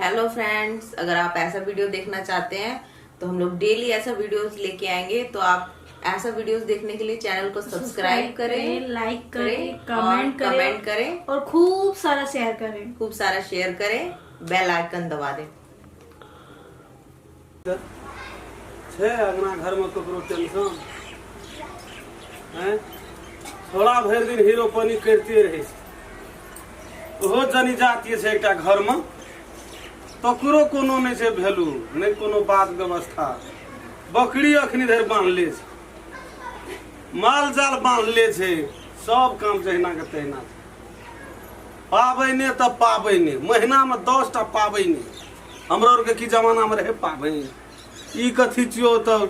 Hello friends, अगर आप ऐसा वीडियो देखना चाहते हैं तो हम लोग डेली ऐसा वीडियोस लेके आएंगे। तो आप ऐसा वीडियोस देखने के लिए चैनल को सब्सक्राइब करें, लाइक करें, कमेंट करें और खूब सारा शेयर करें, बेल आइकन दबा दें। अगना घर में ककरो टेंशन है, थोड़ा भर दिन हीरोपनी करते रहे ओहो जनी जाती है एक घर में तकरो कोनो नहीं छै वैल्यू, नहीं कोनो बात व्यवस्था। बकरी अखनी धरि बांधले छै, माल जाल बांधले छै, सब काम जहिना के तहिना छै। पाबैने तब पाबैने, महीना में 10 टा पाबैने। हमरो आर के की जमाना में रहे पाबैन, ई कथी छियो तऽ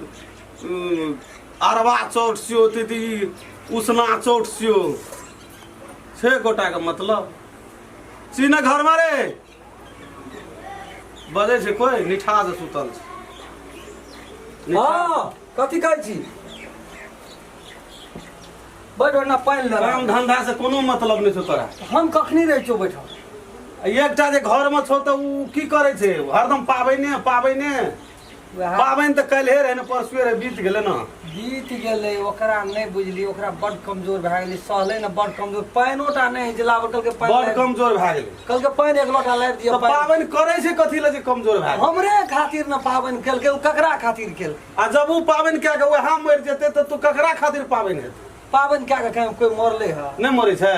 अरबा चौठ छियो, दीदी उसना चौठ छियो, छे गोटा के मतलब सीना घर में रे बजे छै कोई निठा से सुतल छै। हां कथी कहै छी? बैठ ना पानि ले, काम धंधा से कोनो मतलब नहीं छौ तोरा। हम कखनी रह छौ बैठल? एकटा जे घर में छौ तऽ उ की करे छै? हरदम पाबैने पाबैन तऽ काल्हे रहे ने, परसुए रहे, बीत गेलै ना। बीत गेलै, ओकरा नहीं बुझली, ओकरा बड़ कमजोर भए गेलै, सहले ने बड़ कमजोर। पानिओटा नहीं जलावर कल के पानि बड़ कमजोर भए गेलै। कल के पानि एक लोटा लाबि दिया। पाबैन करे छै कथी ले जे कमजोर भए गेलै? हमरे खातिर न पाबैन केलकै, उ ककरा खातिर केलकै? आ जब उ पाबैन कए के वहाँ मरि जेतै तऽ तू ककरा खातिर पाबैन हेतै? पाबैन कए के कोई मरले है? नहीं मरै छै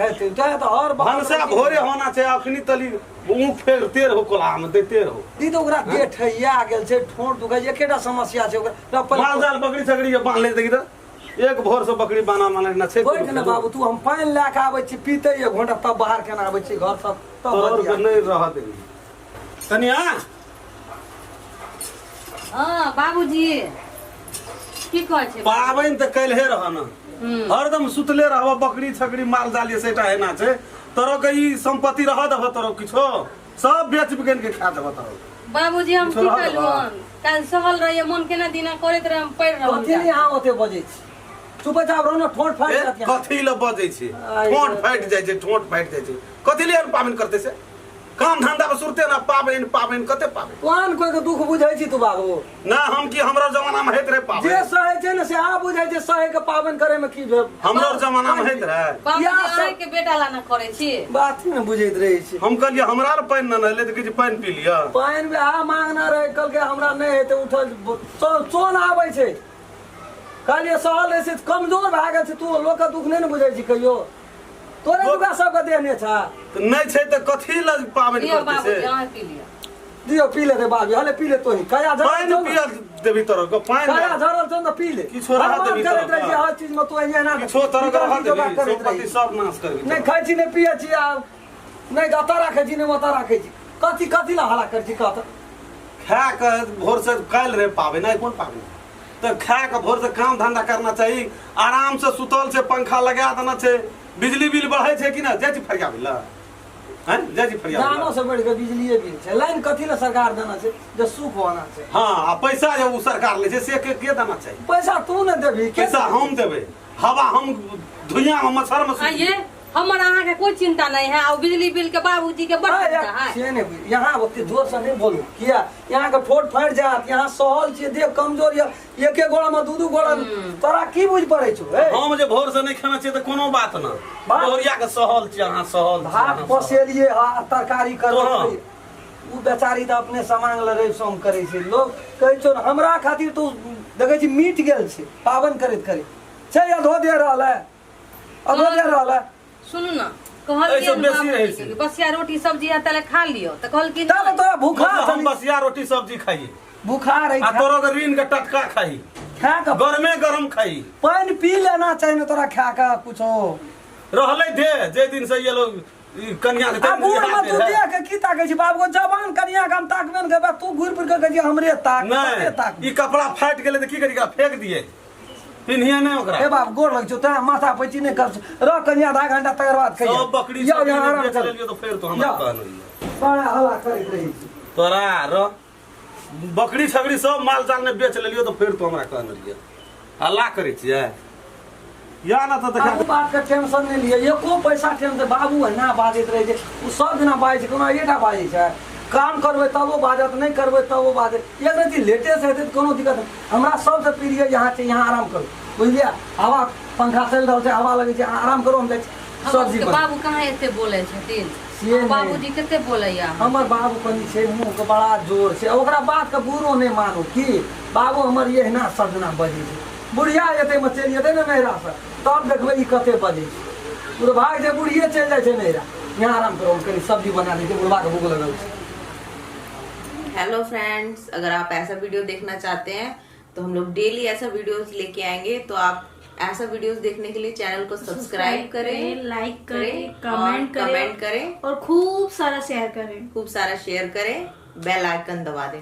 हेतै तो हर भनसा भोरे होना छै। अखनी तली ऊँख फेरते रहो, कोल्हा में देते रहो। ई तो ओकरा पेट ठैया गेल छै, ठोंठ दुखै छै, एकेटा समस्या छै ओकरा। माल जाल बकरी छकरी बांध ले देखी तऽ एक भोर से बकरी बाना माने ना छै। बैठ ने बाबू, तू हम पानि लए के आबै छी, पीते एक घंटा तब बाहर केना आबै छी घर सब तोर के नहीं रह दे कनिया। हां बाबूजी की कहै छै? पाबैन तऽ काल्हे रह न, हरदम सुतले रहब, बकरी छकरी माल जाल सेटा हेना छै। तोरो के ई संपत्ति रह दब, तोरो किछो सब बेच बिकन के खा दब। तोरो बाबूजी हम की कहलहुँ, काल सहल रहिए, मन केना दिना करैत रहे, हम पढ़ि रहल कथी ले यहाँ ओते बजै छी? चुपचाप रहो न, ठोंठ फाटि जात। कथी ले बजै छै? ठोंठ फाटि जाइ छै, ठोंठ फाटि जाइ छै। कथी ले पाबैन करते से? काम धंधा में सुरते ना, पाबैन कते पाबैन? कोन कोई के दुख बुझै छी तू बाबू? ना हम की हमरा जमाना में हेत रहे पाबैन? जे सहे छै न से आ बुझै छै, सहे के पाबैन करे में की भेल? हमरो जमाना में हेत रहे। बाबूजी आइ के बेटा ला न करै छी, बात न बुझैत रहै छी। हम कहलिए हमरा र पानि न ले तऽ किछ पानि पी लिया। पानि भी आ मांगना रहे, कल के हमरा नहीं हेते उठल सोन आबै छै। कहलिए सहल ऐसे कमजोर भए गेल छै, तू लोक के दुख नहीं न बुझै छी कहियो? तोरे दुखा सब के देने छ नहीं छै तऽ कथी ल पाबैन लियो करते से? बाबूजी अहाँ पी लियो। दियो पी ले रे बाबू, हले पी ले तोही। कया पानि झरल पिया देबी तोरो के पानि कया झरल छ न, पी ले। किछो रहा देबी तोरो करैत रहै छी हर चीज में तू एना किछो तोरो के रहा देबी, संपत्ति सब नाश करबी। नहीं खाइ छी, नहीं पियै छी, आ नहीं गता राखै छी, नहीं मता राखै छी। कथी ला हला कर छी? कत खा के भोर से काल्हि रहे पाबैन, नहीं कोन पाबैन? तो खा के भोर से काम धंधा करना चाहिए, आराम से सुतल से पंखा लगा देना छै। बिजली बिल बढ़े छै कि ना? जाइ छी फरियाबे ला, हैं जाइ छी फरियाबे ला। दानो से बढ़ के बिजलीए बिल छै। लाइन कथी ला सरकार देना छै? जे सुख होना छै। हां आ पैसा जे उ सरकार ले छै से के देना चाहिए? पैसा तू न देबी, पैसा हम देबे, हवा हम धुइयां में मच्छर में आइए, हमर अहाँ के कोई चिंता नहीं है, और बिजली बिल के बाबूजी के बड़ चिंता है। से नहीं बुझ, यहाँ ओते जोर से नहीं बोलू। किया यहाँ के ठोट फाट जात, यहाँ सहल छी, देह कमजोर या एक गोड़ा में दू गोड़ा, तोरा की बुझ पड़ै छौ? हम जे भोर से नहीं खाना चाहिए तो कोनो बात ना। भोरिया के सहल छी, अहाँ सहल छी, भात पसेलिए आ तरकारी करबै। हाँ। उ बेचारी त अपने सामान ल रहे सोम करे छै। लोग कहै छौ हमरा खातिर तू देखै छी मीट गेल छै पावन करैत छै, अधो दे रहल है, अधो दे रहल है। सुनू ना, कहलकिन बेसी रहै छै। बसिया रोटी सब्जी है तले खा लियो, त कहलकिन तब तोरा भूखा हम बसिया रोटी सब्जी खाइए, बुखार आ है, तोरो के रीन के टटका खाई, खा के गरमे गरम खाई। पानी पी लेना चाहिए न तोरा, खा के कुछो रहले दे जे दिन से ये लोग कन्या के आ बूढ़ में तू देख के की ताकै छी? बाबू जवान कन्या के हम ताकबे न करबे, तू घुर फिर के कहै छी हमरे ताक, हमरे ताक। नहीं, ई कपड़ा फाट गेले त की करी? फेंक दिए, पिन्हिए नहीं ओकरा। ए बाप गोर लग छौ, तोरा माथा पैची नहीं कर रह कन्या आधा घंटा तकर बाद कहिया सब बकरी जाओ सब यहाँ आराम बेच कर। लेलियो तो फिर तो हमरा कहलियो बड़ा हल्ला करैत रही छी। तोरा र बकरी छकरी सब माल जाल ने बेच लेलियो तो फिर तो हमरा कहलियो हल्ला करै छियै। या ना तो देखा बात के टेंशन नहीं लिए, एको पैसा टेंशन बाबू है ना बाजैत रहे छै, उ सब दिना बाजै छै, कोनो एटा बाजै छै। काम करबै तब वो बाजत, नहीं करबै तब वो बाजत। एक रति लेटेस्ट हेतै तऽ कोनो दिक्कत नहीं। हमरा सबसे प्रिय यहाँ छै, यहाँ आराम करू, बुझलियै? हवा पंखा चलि रहल छै, हवा लगै छै, आराम करू, हम जाइ छी सब्जी हमर बना। बाबू कहाँ एते बोले छथिन? से नहीं। बाबूजी कते बोलैया? हमर बाबू कनि छै मुँह के बड़ा जोर छै, ओकरा बात के बुरो नहीं मानू की बाबू हमर एहिना सजना बजै छै। बुढ़िया एतै में चलि जेतै ने नैहरा से, तब देखबै ई कते बजै छै। बुढ़बाक जे बुढ़िए चलि जाइ छै नैहरा, यहाँ आराम करू, हम कनि सब्जी बना दै छियै, बुढ़बा के भूख लगल छै। हेलो फ्रेंड्स, अगर आप ऐसा वीडियो देखना चाहते हैं तो हम लोग डेली ऐसा वीडियोस लेके आएंगे। तो आप ऐसा वीडियोस देखने के लिए चैनल को सब्सक्राइब करें, लाइक करें, और कमेंट करें करें और खूब सारा शेयर करें। खूब सारा शेयर करें, बेल आइकन दबा दें।